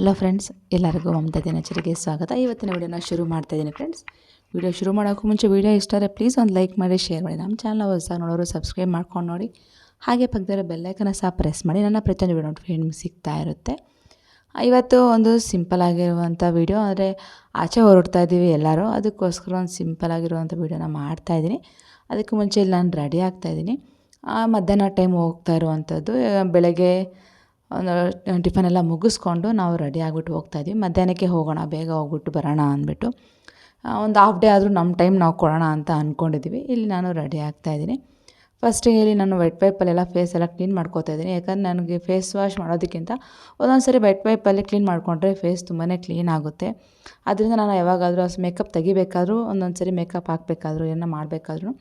Hello friends, ಎಲ್ಲರಿಗೂ ಮಮತಾ ದಿನಚರಿಗೆ ಸ್ವಾಗತ. ಇವತ್ತಿನ ವಿಡಿಯೋನ ಶುರು ಮಾಡ್ತಾ ಇದ್ದೀನಿ ಫ್ರೆಂಡ್ಸ್. ವಿಡಿಯೋ ಶುರು ಮಾಡೋಕ್ಕೂ ಮುಂಚೆ ವಿಡಿಯೋ ಇಷ್ಟ ಆದರೆ ಪ್ಲೀಸ್ ಒಂದು ಲೈಕ್ ಮಾಡಿ, ಶೇರ್ ಮಾಡಿ. ನಮ್ಮ ಚಾನಲ್ ಹೊಸ ನೋಡೋರು ಸಬ್ಸ್ಕ್ರೈಬ್ ಮಾಡ್ಕೊಂಡು ನೋಡಿ. ಹಾಗೆ ಪಕ್ಕದಲ್ಲಿರೋ ಬೆಲ್ಲೈಕನ್ನ ಸಹ ಪ್ರೆಸ್ ಮಾಡಿ. ನನ್ನ ಪ್ರತಿಯೊಂದು ವಿಡಿಯೋ ನೋಟಿಫಿಕೇಷನ್ ನಿಮ್ಗೆ ಸಿಗ್ತಾ ಇರುತ್ತೆ. ಇವತ್ತು ಒಂದು ಸಿಂಪಲ್ ಆಗಿರುವಂಥ ವಿಡಿಯೋ, ಆದರೆ ಆಚೆ ಹೊರಡ್ತಾ ಇದ್ದೀವಿ ಎಲ್ಲರೂ, ಅದಕ್ಕೋಸ್ಕರ ಒಂದು ಸಿಂಪಲ್ ಆಗಿರುವಂಥ ವಿಡಿಯೋನ ಮಾಡ್ತಾಯಿದ್ದೀನಿ. ಅದಕ್ಕೆ ಮುಂಚೆ ಇಲ್ಲಿ ನಾನು ರೆಡಿ ಆಗ್ತಾಯಿದ್ದೀನಿ. ಮಧ್ಯಾಹ್ನ ಟೈಮ್ ಹೋಗ್ತಾ ಇರುವಂಥದ್ದು. ಬೆಳಗ್ಗೆ ಒಂದು ಟಿಫನ್ ಎಲ್ಲ ಮುಗಿಸ್ಕೊಂಡು ನಾವು ರೆಡಿ ಆಗಿಬಿಟ್ಟು ಹೋಗ್ತಾಯಿದ್ವಿ. ಮಧ್ಯಾಹ್ನಕ್ಕೆ ಹೋಗೋಣ, ಬೇಗ ಹೋಗ್ಬಿಟ್ಟು ಬರೋಣ ಅಂದ್ಬಿಟ್ಟು ಒಂದು ಹಾಫ್ ಡೇ ಆದರೂ ನಮ್ಮ ಟೈಮ್ ನಾವು ಕೊಡೋಣ ಅಂತ ಅಂದ್ಕೊಂಡಿದ್ದೀವಿ. ಇಲ್ಲಿ ನಾನು ರೆಡಿ ಆಗ್ತಾಯಿದ್ದೀನಿ. ಫಸ್ಟಿಗೆ ಇಲ್ಲಿ ನಾನು ವೆಟ್ ವೈಪಲ್ಲೆಲ್ಲ ಫೇಸ್ ಎಲ್ಲ ಕ್ಲೀನ್ ಮಾಡ್ಕೋತಾ ಇದ್ದೀನಿ. ಯಾಕಂದರೆ ನನಗೆ ಫೇಸ್ ವಾಶ್ ಮಾಡೋದಕ್ಕಿಂತ ಒಂದೊಂದು ಸರಿ ವೆಟ್ ವೈಪಲ್ಲಿ ಕ್ಲೀನ್ ಮಾಡಿಕೊಂಡ್ರೆ ಫೇಸ್ ತುಂಬಾ ಕ್ಲೀನ್ ಆಗುತ್ತೆ. ಅದರಿಂದ ನಾನು ಯಾವಾಗಾದರೂ ಮೇಕಪ್ ತೆಗಿಬೇಕಾದ್ರೂ, ಒಂದೊಂದು ಸರಿ ಮೇಕಪ್ ಹಾಕಬೇಕಾದ್ರೂ, ಏನೋ ಮಾಡಬೇಕಾದ್ರೂ,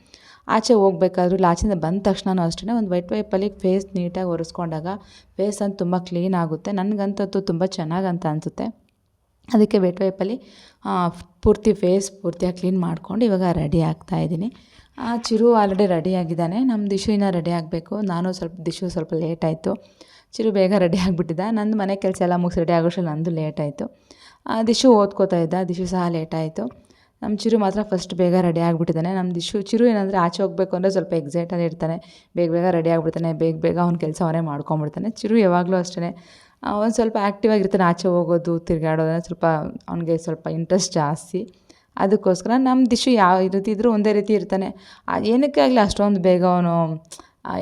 ಆಚೆ ಹೋಗ್ಬೇಕಾದ್ರೂ, ಇಲ್ಲ ಆಚೆಯಿಂದ ಬಂದ ತಕ್ಷಣವೂ ಅಷ್ಟೇ ಒಂದು ವೆಟ್ ವೈಪಲ್ಲಿ ಫೇಸ್ ನೀಟಾಗಿ ಒರೆಸ್ಕೊಂಡಾಗ ಫೇಸ್ ಅಂತ ತುಂಬ ಕ್ಲೀನ್ ಆಗುತ್ತೆ. ನನಗಂತೂ ತುಂಬ ಚೆನ್ನಾಗಂತ ಅನಿಸುತ್ತೆ. ಅದಕ್ಕೆ ವೆಟ್ ವೈಪಲ್ಲಿ ಪೂರ್ತಿ ಫೇಸ್ ಪೂರ್ತಿಯಾಗಿ ಕ್ಲೀನ್ ಮಾಡ್ಕೊಂಡು ಇವಾಗ ರೆಡಿ ಆಗ್ತಾಯಿದ್ದೀನಿ. ಚಿರು ಆಲ್ರೆಡಿ ರೆಡಿ ಆಗಿದ್ದಾನೆ. ನಮ್ಮ ದಿಶು ಇನ್ನೂ ರೆಡಿ ಆಗಬೇಕು. ದಿಶು ಸ್ವಲ್ಪ ಲೇಟ್ ಆಯಿತು. ಚಿರು ಬೇಗ ರೆಡಿ ಆಗಿಬಿಟ್ಟಿದ್ದ. ನಂದು ಮನೆ ಕೆಲಸ ಎಲ್ಲ ಮುಗಿಸಿ ರೆಡಿ ಆಗೋಷ್ಟರಲ್ಲಿ ನಂದು ಲೇಟ್ ಆಯಿತು. ದಿಶು ಓದ್ಕೋತಾ ಇದ್ದ. ದಿಶು ಸಹ ಲೇಟ್ ಆಯಿತು. ನಮ್ಮ ಚಿರು ಮಾತ್ರ ಫಸ್ಟ್ ಬೇಗ ರೆಡಿ ಆಗಿಬಿಟ್ಟಿದ್ದಾನೆ. ನಮ್ಮ ಚಿರು ಏನಂದರೆ ಆಚೆ ಹೋಗಬೇಕು ಅಂದರೆ ಸ್ವಲ್ಪ ಎಕ್ಸೈಟಲ್ಲಿ ಇರ್ತಾನೆ. ಬೇಗ ರೆಡಿ ಆಗಿಬಿಡ್ತಾನೆ. ಬೇಗ ಅವ್ನ ಕೆಲಸ ಅವನೇ ಮಾಡ್ಕೊಂಬಿಡ್ತಾನೆ. ಚಿರು ಯಾವಾಗಲೂ ಅಷ್ಟೇ ಒಂದು ಸ್ವಲ್ಪ ಆ್ಯಕ್ಟಿವ್ ಆಗಿರ್ತಾನೆ. ಆಚೆ ಹೋಗೋದು, ತಿರುಗಾಡೋದಂದ್ರೆ ಸ್ವಲ್ಪ ಅವನಿಗೆ ಸ್ವಲ್ಪ ಇಂಟ್ರೆಸ್ಟ್ ಜಾಸ್ತಿ. ಅದಕ್ಕೋಸ್ಕರ ನಮ್ಮ ದಿಶು ಯಾವ ರೀತಿ ಇದ್ದರೂ ಒಂದೇ ರೀತಿ ಇರ್ತಾನೆ. ಏನಕ್ಕೆ ಆಗಲಿ ಅಷ್ಟೊಂದು ಬೇಗ ಅವನು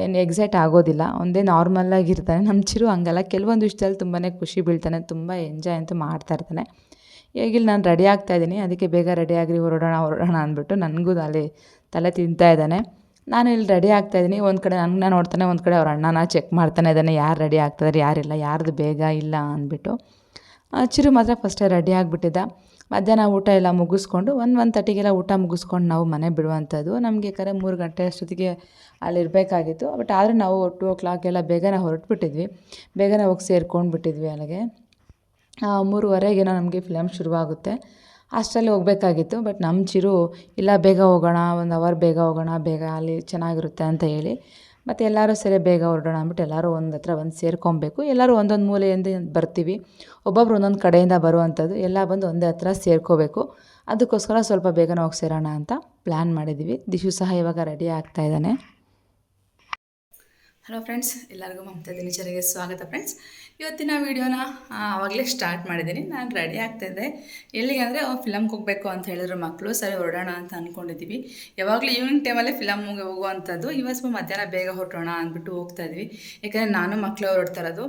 ಏನು ಎಕ್ಸೈಟ್ ಆಗೋದಿಲ್ಲ. ಒಂದೇ ನಾರ್ಮಲಾಗಿರ್ತಾನೆ. ನಮ್ಮ ಚಿರು ಹಂಗಲ್ಲ, ಕೆಲವೊಂದು ವಿಷಯದಲ್ಲಿ ತುಂಬಾ ಖುಷಿ ಬೀಳ್ತಾನೆ. ತುಂಬ ಎಂಜಾಯ್ ಅಂತೂ ಮಾಡ್ತಾಯಿರ್ತಾನೆ. ಈಗಿಲ್ಲಿ ನಾನು ರೆಡಿ ಆಗ್ತಾಯಿದ್ದೀನಿ. ಅದಕ್ಕೆ ಬೇಗ ರೆಡಿ ಆಗಿರಿ, ಹೊರಡೋಣ ಅಂದ್ಬಿಟ್ಟು ನನಗೂ ತಲೆ ತಿಂತಾ ಇದ್ದಾನೆ. ನಾನು ಇಲ್ಲಿ ರೆಡಿ ಆಗ್ತಾಯಿದ್ದೀನಿ. ಒಂದು ಕಡೆ ನನ್ನ ನೋಡ್ತಾನೆ, ಒಂದು ಕಡೆ ಅವ್ರ ಅಣ್ಣನ ಚೆಕ್ ಮಾಡ್ತಾನೆ ಇದ್ದಾನೆ. ಯಾರು ರೆಡಿ ಆಗ್ತಾಯಿದ್ದಾರೆ, ಯಾರಿಲ್ಲ, ಯಾರ್ದು ಬೇಗ ಇಲ್ಲ ಅಂದ್ಬಿಟ್ಟು. ಚಿರು ಮಾತ್ರ ಫಸ್ಟೇ ರೆಡಿ ಆಗಿಬಿಟ್ಟಿದ್ದ. ಮಧ್ಯಾಹ್ನ ಊಟ ಎಲ್ಲ ಮುಗಿಸ್ಕೊಂಡು 1:30ಗೆಲ್ಲ ಊಟ ಮುಗಿಸ್ಕೊಂಡು ನಾವು ಮನೆ ಬಿಡುವಂಥದ್ದು. ನಮಗೆ 3 ಗಂಟೆ ಅಷ್ಟೊತ್ತಿಗೆ ಅಲ್ಲಿರಬೇಕಾಗಿತ್ತು. ಬಟ್ ಆದರೆ ನಾವು 2 o'clock ಬೇಗನೆ ಹೊರಟ್ಬಿಟ್ಟಿದ್ವಿ. ಬೇಗನೆ ಹೋಗಿ ಸೇರ್ಕೊಂಡ್ಬಿಟ್ಟಿದ್ವಿ. ಅಲ್ಲಿಗೆ 3:30ಗೇನೋ ನಮಗೆ ಫಿಲಮ್ ಶುರುವಾಗುತ್ತೆ. ಅಷ್ಟರಲ್ಲಿ ಹೋಗಬೇಕಾಗಿತ್ತು. ಬಟ್ ನಮ್ಮ ಚಿರು ಇಲ್ಲ, ಬೇಗ ಹೋಗೋಣ, 1 hour ಬೇಗ ಹೋಗೋಣ, ಬೇಗ ಅಲ್ಲಿ ಚೆನ್ನಾಗಿರುತ್ತೆ ಅಂತ ಹೇಳಿ ಮತ್ತು ಎಲ್ಲರೂ ಸರಿ ಬೇಗ ಹೊರಡೋಣ ಅಂದ್ಬಿಟ್ಟು ಎಲ್ಲರೂ ಒಂದು ಹತ್ರ ಬಂದು ಸೇರ್ಕೊಬೇಕು. ಎಲ್ಲರೂ ಒಂದೊಂದು ಮೂಲೆಯಿಂದ ಬರ್ತೀವಿ. ಒಬ್ಬೊಬ್ರು ಒಂದೊಂದು ಕಡೆಯಿಂದ ಬರುವಂಥದ್ದು. ಎಲ್ಲ ಬಂದು ಒಂದೇ ಹತ್ರ ಸೇರ್ಕೋಬೇಕು. ಅದಕ್ಕೋಸ್ಕರ ಸ್ವಲ್ಪ ಬೇಗನೆ ಹೋಗಿ ಸೇರೋಣ ಅಂತ ಪ್ಲ್ಯಾನ್ ಮಾಡಿದ್ದೀವಿ. ದಿಶು ಸಹ ಇವಾಗ ರೆಡಿ ಆಗ್ತಾಯಿದ್ದಾನೆ. ಹಲೋ ಫ್ರೆಂಡ್ಸ್, ಎಲ್ಲರಿಗೂ ಮಮತಾ ದಿನಚರಿಗೆ ಸ್ವಾಗತ. ಫ್ರೆಂಡ್ಸ್, ಇವತ್ತಿನ ವೀಡಿಯೋನ ಆವಾಗಲೇ ಸ್ಟಾರ್ಟ್ ಮಾಡಿದ್ದೀನಿ. ನಾನು ರೆಡಿ ಆಗ್ತಾಯಿದ್ದೆ. ಎಲ್ಲಿಗೆ ಅಂದರೆ ಫಿಲಮ್ಗೆ ಹೋಗಬೇಕು ಅಂತ ಹೇಳಿದ್ರು ಮಕ್ಕಳು. ಸರಿ ಹೊರಡೋಣ ಅಂತ ಅಂದ್ಕೊಂಡಿದ್ದೀವಿ. ಯಾವಾಗಲೂ ಈವ್ನಿಂಗ್ ಟೈಮಲ್ಲೇ ಫಿಲಮ್ಗೆ ಹೋಗುವಂಥದ್ದು. ಇವತ್ತು ಸ್ವಲ್ಪ ಮಧ್ಯಾಹ್ನ ಬೇಗ ಹೊರಟೋಣ ಅಂದ್ಬಿಟ್ಟು ಹೋಗ್ತಾಯಿದ್ವಿ. ಯಾಕಂದರೆ ನಾನು ಮಕ್ಕಳು ಹೊರಡ್ತಾ ಇರೋದು.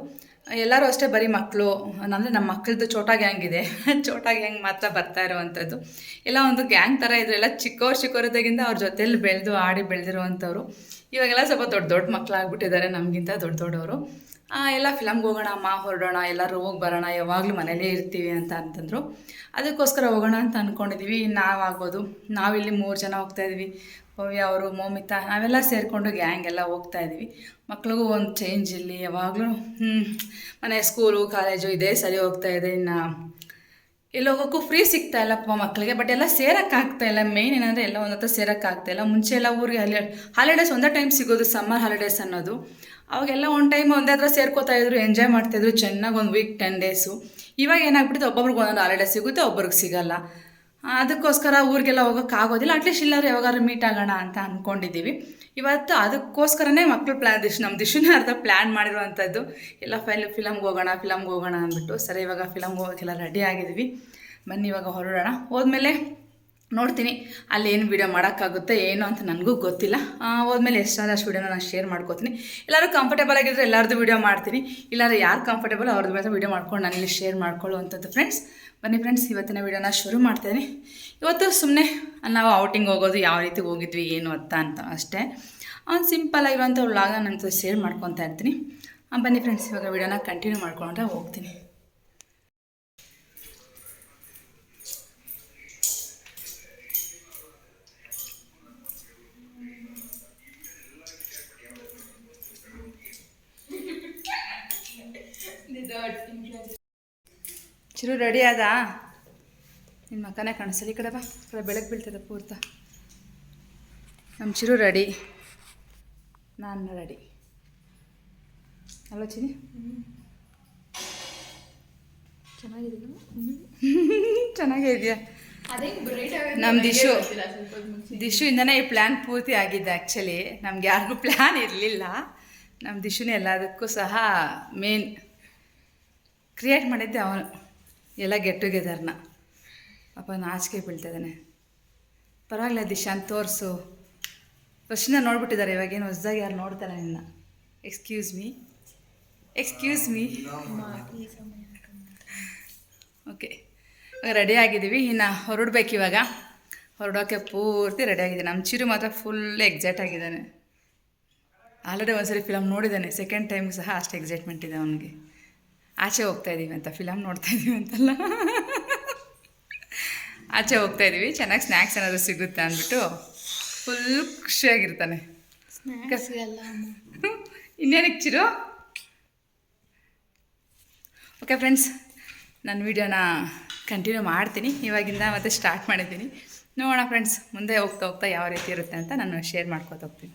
ಎಲ್ಲರೂ ಅಷ್ಟೇ ಬರೀ ಮಕ್ಕಳು, ಅಂದರೆ ನಮ್ಮ ಮಕ್ಕಳದ್ದು ಛೋಟಾ ಗ್ಯಾಂಗ್ ಇದೆ. ಛೋಟಾ ಗ್ಯಾಂಗ್ ಮಾತ್ರ ಬರ್ತಾ ಇರೋವಂಥದ್ದು. ಎಲ್ಲ ಒಂದು ಗ್ಯಾಂಗ್ ಥರ ಇದ್ರು. ಎಲ್ಲ ಚಿಕ್ಕವರಿದ್ದಾಗಿಂದ ಅವ್ರ ಜೊತೆಯಲ್ಲಿ ಬೆಳೆದು ಆಡಿ ಬೆಳೆದಿರುವಂಥವ್ರು. ಇವಾಗೆಲ್ಲ ಸ್ವಲ್ಪ ದೊಡ್ಡ ಮಕ್ಕಳಾಗ್ಬಿಟ್ಟಿದ್ದಾರೆ, ನಮಗಿಂತ ದೊಡ್ಡವರು. ಎಲ್ಲ ಫಿಲಮ್ಗೆ ಹೋಗೋಣ ಅಮ್ಮ, ಹೊರಡೋಣ, ಎಲ್ಲರೂ ಹೋಗಿ ಬರೋಣ, ಯಾವಾಗಲೂ ಮನೇಲೇ ಇರ್ತೀವಿ ಅಂತಂದರು. ಅದಕ್ಕೋಸ್ಕರ ಹೋಗೋಣ ಅಂತ ಅಂದ್ಕೊಂಡಿದ್ದೀವಿ. ನಾವಾಗ್ಬೋದು, ನಾವಿಲ್ಲಿ 3 ಜನ ಹೋಗ್ತಾಯಿದ್ವಿ. ಭವ್ಯ ಅವರು, ಮೋಮಿತಾ, ನಾವೆಲ್ಲ ಸೇರಿಕೊಂಡು ಗ್ಯಾಂಗ್ ಎಲ್ಲ ಹೋಗ್ತಾಯಿದ್ವಿ. ಮಕ್ಳಿಗೂ ಒಂದು ಚೇಂಜ್ ಇಲ್ಲಿ. ಯಾವಾಗಲೂ ಮನೆ, ಸ್ಕೂಲು, ಕಾಲೇಜು ಇದೇ ಸರಿ ಹೋಗ್ತಾಯಿದೆ. ಇನ್ನು ಎಲ್ಲ ಹೋಗೋಕ್ಕೂ ಫ್ರೀ ಸಿಗ್ತಾ ಇಲ್ಲಪ್ಪ ಮಕ್ಕಳಿಗೆ. ಬಟ್ ಎಲ್ಲ ಸೇರೋಕ್ಕಾಗ್ತಾಯಿಲ್ಲ. ಮೇಯ್ನ್ ಏನಂದರೆ ಎಲ್ಲ ಒಂದು ಹತ್ರ ಸೇರೋಕ್ಕಾಗ್ತಾಯಿಲ್ಲ. ಮುಂಚೆ ಎಲ್ಲ ಊರಿಗೆ ಹಾಲಿಡೇಸ್ ಒಂದೇ ಟೈಮ್ ಸಿಗೋದು, ಸಮ್ಮರ್ ಹಾಲಿಡೇಸ್ ಅನ್ನೋದು. ಅವಾಗೆಲ್ಲ ಒಂದು ಟೈಮ್ ಒಂದೇ ಹತ್ರ ಸೇರ್ಕೋತಾಯಿದ್ರು, ಎಂಜಾಯ್ ಮಾಡ್ತಾಯಿದ್ರು ಚೆನ್ನಾಗಿ. ಒಂದು ವೀಕ್ 10 days. ಇವಾಗ ಏನಾಗ್ಬಿಟ್ಟಿದೆ, ಒಬ್ಬೊಬ್ರಿಗೆ ಒಂದೊಂದು ಹಾಲಿಡೇಸ್ ಸಿಗುತ್ತೆ, ಒಬ್ರಿಗೆ ಸಿಗೋಲ್ಲ. ಅದಕ್ಕೋಸ್ಕರ ಊರಿಗೆಲ್ಲ ಹೋಗೋಕ್ಕಾಗೋದಿಲ್ಲ. ಅಟ್ಲೀಸ್ಟ್ ಇಲ್ಲಾದ್ರೂ ಯಾವಾಗಾದ್ರೂ ಮೀಟ್ ಆಗೋಣ ಅಂತ ಅಂದ್ಕೊಂಡಿದ್ದೀವಿ ಇವತ್ತು. ಅದಕ್ಕೋಸ್ಕರನೇ ಮಕ್ಕಳು ನಮ್ಮ ದಿಶುನೇ ಅರ್ಧ ಪ್ಲ್ಯಾನ್ ಮಾಡಿರುವಂಥದ್ದು. ಎಲ್ಲ ಫಿಲಮ್ಗೆ ಹೋಗೋಣ ಅಂದ್ಬಿಟ್ಟು. ಸರಿ, ಇವಾಗ ಫಿಲಮ್ಗೆ ಹೋಗೋಕ್ಕೆಲ್ಲ ರೆಡಿ ಆಗಿದ್ವಿ. ಬನ್ನಿ ಇವಾಗ ಹೊರಡೋಣ. ಹೋದ್ಮೇಲೆ ನೋಡ್ತೀನಿ ಅಲ್ಲಿ ಏನು ವೀಡಿಯೋ ಮಾಡೋಕ್ಕಾಗುತ್ತೆ ಏನು ಅಂತ ನನಗೂ ಗೊತ್ತಿಲ್ಲ. ಹೋದ್ಮೇಲೆ ಎಷ್ಟಾದಷ್ಟು ವೀಡಿಯೋನ ನಾನು ಶೇರ್ ಮಾಡ್ಕೋತೀನಿ. ಎಲ್ಲರೂ ಕಂಫರ್ಟೇಬಲ್ ಆಗಿದ್ದರೆ ಎಲ್ಲರದ್ದು ವೀಡಿಯೋ ಮಾಡ್ತೀನಿ. ಇಲ್ಲಾಂದರೆ ಯಾರು ಕಂಫರ್ಟೇಬಲ್ ಅವ್ರದ್ದು ಮೇಲೆ ವೀಡಿಯೋ ಮಾಡ್ಕೊಂಡು ನಾನಿಲ್ಲಿ ಶೇರ್ ಮಾಡ್ಕೊಳ್ಳುವಂಥದ್ದು. ಫ್ರೆಂಡ್ಸ್, ಬನ್ನಿ ಫ್ರೆಂಡ್ಸ್, ಇವತ್ತಿನ ವೀಡಿಯೋನ ಶುರು ಮಾಡ್ತಾಯಿದ್ದೀನಿ. ಇವತ್ತು ಸುಮ್ಮನೆ ನಾವು ಔಟಿಂಗ್ ಹೋಗೋದು, ಯಾವ ರೀತಿ ಹೋಗಿದ್ವಿ ಏನು ಅಂತ ಅಷ್ಟೇ. ಒಂದು ಸಿಂಪಲ್ ಆಗಿರುವಂಥ ವ್ಲಾಗ್ನ ನನ್ನ ಜೊತೆ ಶೇರ್ ಮಾಡ್ಕೊತಾ ಇರ್ತೀನಿ. ಬನ್ನಿ ಫ್ರೆಂಡ್ಸ್, ಇವಾಗ ವೀಡಿಯೋನ ಕಂಟಿನ್ಯೂ ಮಾಡ್ಕೊಂಡ್ರೆ ಹೋಗ್ತೀನಿ. ಚಿರು ರೆಡಿ ಆದ? ನಿನ್ನ ಮಕ್ಕನೇ ಕಾಣಿಸಲಿ. ಈ ಕಡೆ ಬಾ, ಕಡೆ ಬೆಳಗ್ಗೆ ಬೀಳ್ತದೆ ಪೂರ್ತ. ನಮ್ಮ ಚಿರು ರೆಡಿ, ನಾನು ರೆಡಿ ಅಲ್ಲ ಚಿನಿ? ಚೆನ್ನಾಗೇ ಇದೆಯಾ? ನಮ್ಮ ದಿಶುಯಿಂದನೇ ಈ ಪ್ಲ್ಯಾನ್ ಪೂರ್ತಿ ಆಗಿದ್ದೆ. ಆ್ಯಕ್ಚುಲಿ ನಮ್ಗೆ ಯಾರಿಗೂ ಪ್ಲ್ಯಾನ್ ಇರಲಿಲ್ಲ. ನಮ್ಮ ದಿಶುನೇ ಎಲ್ಲದಕ್ಕೂ ಸಹ ಮೇನ್ ಕ್ರಿಯೇಟ್ ಮಾಡಿದ್ದೆ ಅವನು, ಎಲ್ಲ ಗೆಟ್ ಟುಗೆದರ್ನ. ಪಾಪ ನಾಚಿಕೆ ಬೀಳ್ತಾಯಿದ್ದಾನೆ. ಪರವಾಗಿಲ್ಲ ದಿಶಾಂತ್, ತೋರಿಸು. ಫಸ್ಟಿಂದ ನೋಡ್ಬಿಟ್ಟಿದ್ದಾರೆ, ಇವಾಗೇನು ಹೊಸ್ದಾಗಿ ಯಾರು ನೋಡ್ತಾರೆ ನಿನ್ನ. Excuse me. ಓಕೆ, ರೆಡಿ ಆಗಿದ್ದೀವಿ. ಇನ್ನು ಹೊರಡ್ಬೇಕು. ಇವಾಗ ಹೊರಡೋಕ್ಕೆ ಪೂರ್ತಿ ರೆಡಿ ಆಗಿದ್ದೀನಿ. ನಮ್ಮ ಚಿರು ಮಾತ್ರ ಫುಲ್ ಎಕ್ಸೈಟ್ ಆಗಿದ್ದಾನೆ. ಆಲ್ರೆಡಿ ಒಂದ್ಸರಿ ಫಿಲಮ್ ನೋಡಿದ್ದಾನೆ, ಸೆಕೆಂಡ್ ಟೈಮ್ಗೆ ಸಹ ಅಷ್ಟು ಎಕ್ಸೈಟ್ಮೆಂಟ್ ಇದೆ ಅವನಿಗೆ. ಆಚೆ ಹೋಗ್ತಾಯಿದ್ದೀವಿ ಅಂತ, ಫಿಲಮ್ ನೋಡ್ತಾಯಿದ್ದೀವಿ ಅಂತಲ್ಲ, ಆಚೆ ಹೋಗ್ತಾಯಿದ್ದೀವಿ. ಚೆನ್ನಾಗಿ ಸ್ನ್ಯಾಕ್ಸ್ ಏನಾದರೂ ಸಿಗುತ್ತೆ ಅಂದ್ಬಿಟ್ಟು ಫುಲ್ ಖುಷಿಯಾಗಿರ್ತಾನೆ. ಇನ್ನೇನಕ್ಕೆ ಚಿರು? ಓಕೆ ಫ್ರೆಂಡ್ಸ್, ನಾನು ವೀಡಿಯೋನ ಕಂಟಿನ್ಯೂ ಮಾಡ್ತೀನಿ. ಇವಾಗಿಂದ ಮತ್ತೆ ಸ್ಟಾರ್ಟ್ ಮಾಡಿದ್ದೀನಿ. ನೋಡೋಣ ಫ್ರೆಂಡ್ಸ್, ಮುಂದೆ ಹೋಗ್ತಾ ಹೋಗ್ತಾ ಯಾವ ರೀತಿ ಇರುತ್ತೆ ಅಂತ ನಾನು ಶೇರ್ ಮಾಡ್ಕೊತ ಹೋಗ್ತೀನಿ.